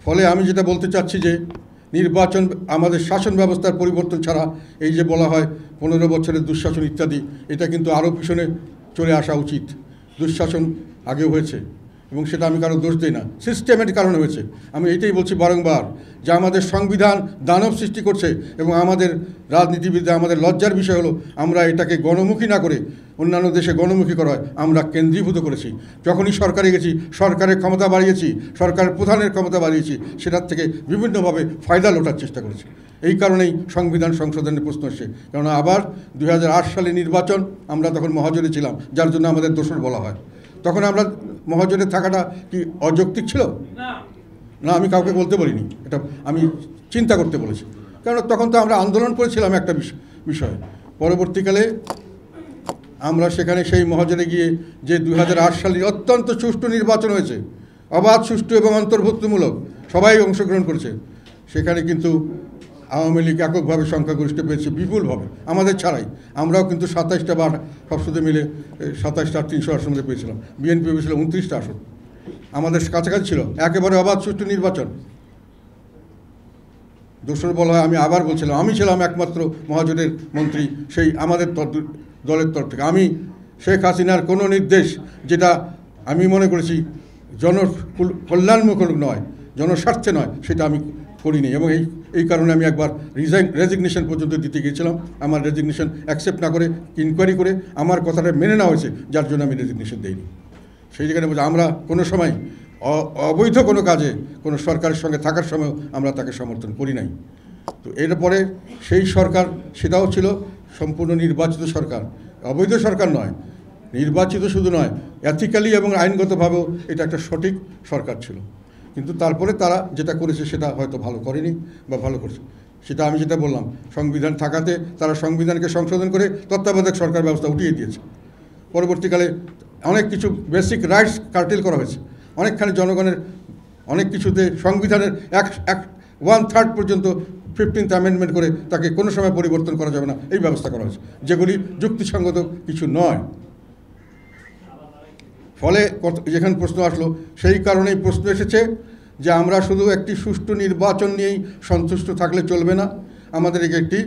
ফলে আমি যেটা বলতে চাচ্ছি যে নির্বাচন আমাদের শাসন ব্যবস্থার পরিবর্তন ছাড়া এই যে বলা হয় 15 বছরের দুঃশাসন ইত্যাদি, এটা কিন্তু আরও পিছনে চলে আসা উচিত। দুঃশাসন আগেও হয়েছে এবং সেটা আমি কারো দোষ দিই না, সিস্টেমের কারণে হয়েছে। আমি এটাই বলছি বারংবার যে আমাদের সংবিধান দানব সৃষ্টি করছে এবং আমাদের রাজনীতিবিদরা আমাদের লজ্জার বিষয় হলো আমরা এটাকে গণমুখী না করে অন্যান্য দেশে গণমুখী করা হয় আমরা কেন্দ্রীভূত করেছি। যখনই সরকারে গেছি সরকারের ক্ষমতা বাড়িয়েছি, সরকারের প্রধানের ক্ষমতা বাড়িয়েছি, সেটার থেকে বিভিন্নভাবে ফায়দা লোটার চেষ্টা করেছি। এই কারণেই সংবিধান সংশোধনের প্রশ্ন আসছে। কেননা আবার 2008 সালে নির্বাচন, আমরা তখন মহাজোটে ছিলাম, যার জন্য আমাদের দোষর বলা হয়। তখন আমরা মহাজোটে থাকাটা কি অযৌক্তিক ছিল? না, আমি কাউকে বলতে বলিনি, এটা আমি চিন্তা করতে বলেছি। কারণ তখন তো আমরা আন্দোলন করেছিলাম একটা বিষয়। পরবর্তীকালে আমরা সেখানে সেই মহাজোটে গিয়ে যে 2008 সালের অত্যন্ত সুষ্ঠু নির্বাচন হয়েছে, অবাধ, সুষ্ঠু এবং অন্তর্ভুক্তমূলক, সবাই অংশগ্রহণ করেছে, সেখানে কিন্তু আওয়ামী লীগ এককভাবে সংখ্যাগরিষ্ঠ পেয়েছে বিপুলভাবে, আমাদের ছাড়াই। আমরাও কিন্তু 27টা বা সবসাথে মিলে 27টা 300 আসন পেয়েছিলাম। বিএনপি পেয়েছিল 29টা আসন, আমাদের কাছাকাছি ছিল। একেবারে অবাধ সুষ্ঠু নির্বাচন। দোসর বলা হয়, আমি আবার বলছিলাম, আমি ছিলাম একমাত্র মহাজোটের মন্ত্রী সেই আমাদের দলের তরফ থেকে। আমি শেখ হাসিনার কোনো নির্দেশ যেটা আমি মনে করেছি জনকল্যাণমূলক নয়, জনস্বার্থে নয়, সেটা আমি করিনি। এবং এই কারণে আমি একবার রেজিগনেশন পর্যন্ত দিতে গিয়েছিলাম। আমার রেজিগনেশন অ্যাকসেপ্ট না করে ইনকোয়ারি করে আমার কথাটা মেনে নেওয়া হয়েছে, যার জন্য আমি রেজিগনেশন দিইনি। সেই জায়গায় বলছি আমরা কোনো সময় অবৈধ কোনো কাজে কোনো সরকারের সঙ্গে থাকার সময় আমরা তাকে সমর্থন করি নাই। তো এরপরে সেই সরকার, সেটাও ছিল সম্পূর্ণ নির্বাচিত সরকার, অবৈধ সরকার নয়, নির্বাচিত শুধু নয়, এথিক্যালি এবং আইনগতভাবেও এটা একটা সঠিক সরকার ছিল। কিন্তু তারপরে তারা যেটা করেছে সেটা হয়তো ভালো করেনি বা ভালো করেছে, সেটা আমি যেটা বললাম, সংবিধান থাকাতে তারা সংবিধানকে সংশোধন করে তত্ত্বাবধায়ক সরকার ব্যবস্থা উঠিয়ে দিয়েছে। পরবর্তীকালে অনেক কিছু বেসিক রাইটস কার্টেল করা হয়েছে, অনেকখানি জনগণের অনেক কিছুতে সংবিধানের 1/3 পর্যন্ত 15th অ্যামেন্ডমেন্ট করে তাকে কোনো সময় পরিবর্তন করা যাবে না, এই ব্যবস্থা করা হয়েছে, যেগুলি যুক্তিসঙ্গত কিছু নয়। ফলে যেখানে প্রশ্ন আসলো, সেই কারণেই প্রশ্ন এসেছে যে আমরা শুধু একটি সুষ্ঠু নির্বাচন নিয়েই সন্তুষ্ট থাকলে চলবে না, আমাদের একটি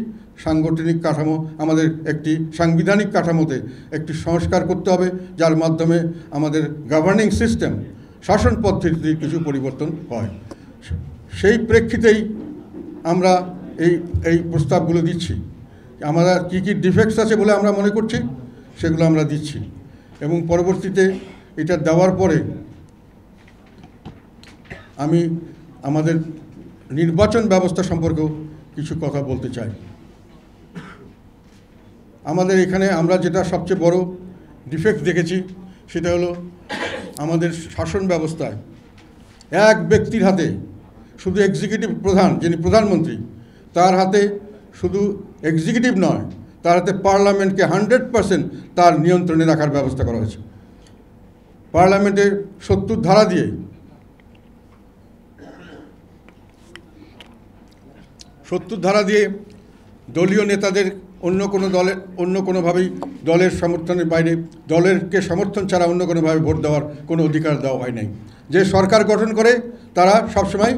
সাংগঠনিক কাঠামো, আমাদের একটি সাংবিধানিক কাঠামোতে একটি সংস্কার করতে হবে, যার মাধ্যমে আমাদের গভর্নিং সিস্টেম, শাসন পদ্ধতিতে কিছু পরিবর্তন হয়। সেই প্রেক্ষিতেই আমরা এই প্রস্তাবগুলো দিচ্ছি। আমরা কী কী ডিফেক্টস আছে বলে আমরা মনে করছি সেগুলো আমরা দিচ্ছি। এবং পরবর্তীতে এটা দেওয়ার পরে আমি আমাদের নির্বাচন ব্যবস্থা সম্পর্কেও কিছু কথা বলতে চাই। আমাদের এখানে আমরা যেটা সবচেয়ে বড় ডিফেক্ট দেখেছি সেটা হলো আমাদের শাসন ব্যবস্থায় এক ব্যক্তির হাতে, শুধু এক্সিকিউটিভ প্রধান যিনি প্রধানমন্ত্রী, তার হাতে শুধু এক্সিকিউটিভ নয়, তার হাতে পার্লামেন্টকে 100% তার নিয়ন্ত্রণে রাখার ব্যবস্থা করা হয়েছে। পার্লামেন্টের 70 ধারা দিয়ে দলীয় নেতাদের অন্য কোনোভাবেই দলের সমর্থনের বাইরে, দলেরকে সমর্থন ছাড়া অন্য কোনোভাবে ভোট দেওয়ার কোনো অধিকার দেওয়া হয় নাই। যে সরকার গঠন করে তারা সবসময়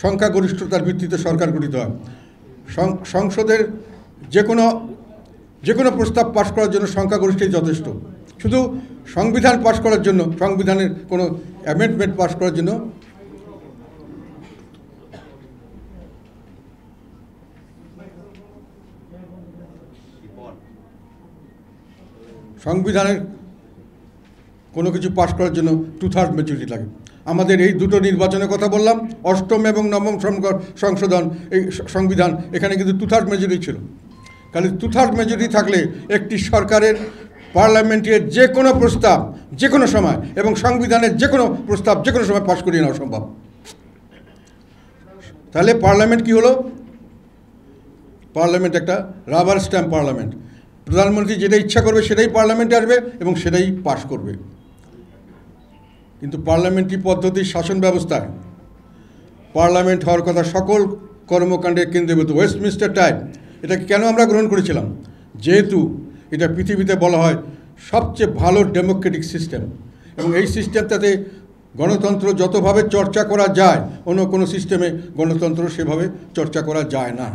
সংখ্যাগরিষ্ঠতার ভিত্তিতে সরকার গঠিত হয়। সংসদের যে কোনো প্রস্তাব পাশ করার জন্য সংখ্যাগরিষ্ঠই যথেষ্ট। শুধু সংবিধান পাশ করার জন্য, সংবিধানের কোনো অ্যামেন্ডমেন্ট পাশ করার জন্য সংবিধানের কোনো কিছু পাশ করার জন্য 2/3 মেজরিটি লাগে। আমাদের এই দুটো নির্বাচনের কথা বললাম, 8ম এবং 9ম সংশোধন, এই সংবিধান, এখানে কিন্তু 2/3 মেজরিটি ছিল। খালি 2/3 মেজরিটি থাকলে একটি সরকারের পার্লামেন্টের যে কোনো প্রস্তাব যে কোনো সময় এবং সংবিধানের যে কোনো প্রস্তাব যে কোনো সময় পাশ করিয়ে নেওয়া সম্ভব। তাহলে পার্লামেন্ট কি হলো? পার্লামেন্ট একটা রাবার স্ট্যাম্প পার্লামেন্ট। প্রধানমন্ত্রী যেটা ইচ্ছা করবে সেটাই পার্লামেন্টে আসবে এবং সেটাই পাশ করবে। কিন্তু পার্লামেন্টারি পদ্ধতির শাসন ব্যবস্থায় পার্লামেন্ট হওয়ার কথা সকল কর্মকাণ্ডের কেন্দ্রীভূত, ওয়েস্টমিনস্টার টাইপ, এটাকে কেন আমরা গ্রহণ করেছিলাম? যেহেতু এটা পৃথিবীতে বলা হয় সবচেয়ে ভালো ডেমোক্রেটিক সিস্টেম এবং এই সিস্টেমটাতে গণতন্ত্র যতভাবে চর্চা করা যায় অন্য কোনো সিস্টেমে গণতন্ত্র সেভাবে চর্চা করা যায় না।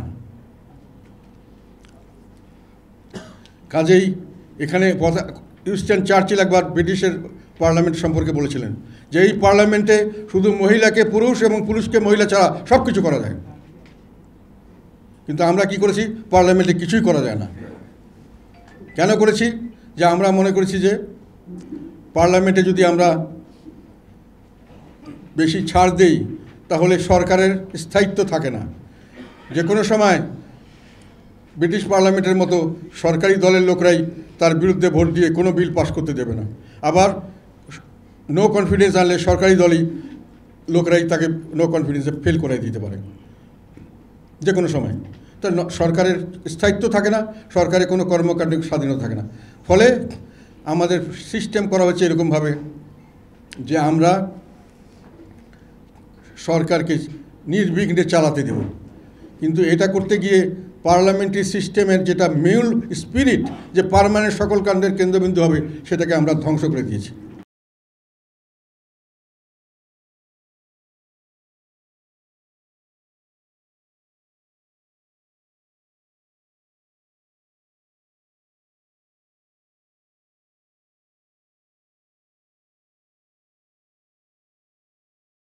কাজেই এখানে উইনস্টন চার্চিল একবার ব্রিটিশের পার্লামেন্ট সম্পর্কে বলেছিলেন যে এই পার্লামেন্টে শুধু মহিলাকে পুরুষ এবং পুরুষকে মহিলা ছাড়া সব কিছু করা যায়, কিন্তু আমরা কি করেছি, পার্লামেন্টে কিছুই করা যায় না। কেন করেছি? যে আমরা মনে করেছি যে পার্লামেন্টে যদি আমরা বেশি ছাড় দেই তাহলে সরকারের স্থায়িত্ব থাকে না। যে কোনো সময় ব্রিটিশ পার্লামেন্টের মতো সরকারি দলের লোকরাই তার বিরুদ্ধে ভোট দিয়ে কোনো বিল পাস করতে দেবে না। আবার নো কনফিডেন্স আনলে সরকারি দলই লোকরাই তাকে নো কনফিডেন্সে ফেল করাই দিতে পারে যে কোনো সময়। তো সরকারের স্থায়িত্ব থাকে না, সরকারের কোনো কর্মকাণ্ডের স্বাধীনতা থাকে না। ফলে আমাদের সিস্টেম করা হচ্ছে এরকমভাবে যে আমরা সরকারকে নির্বিঘ্নে চালাতে দেব, কিন্তু এটা করতে গিয়ে পার্লামেন্টারি সিস্টেমের যেটা মূল স্পিরিট, যে পার্মানেন্ট সকল কাণ্ডের কেন্দ্রবিন্দু হবে, সেটাকে আমরা ধ্বংস করে দিয়েছি।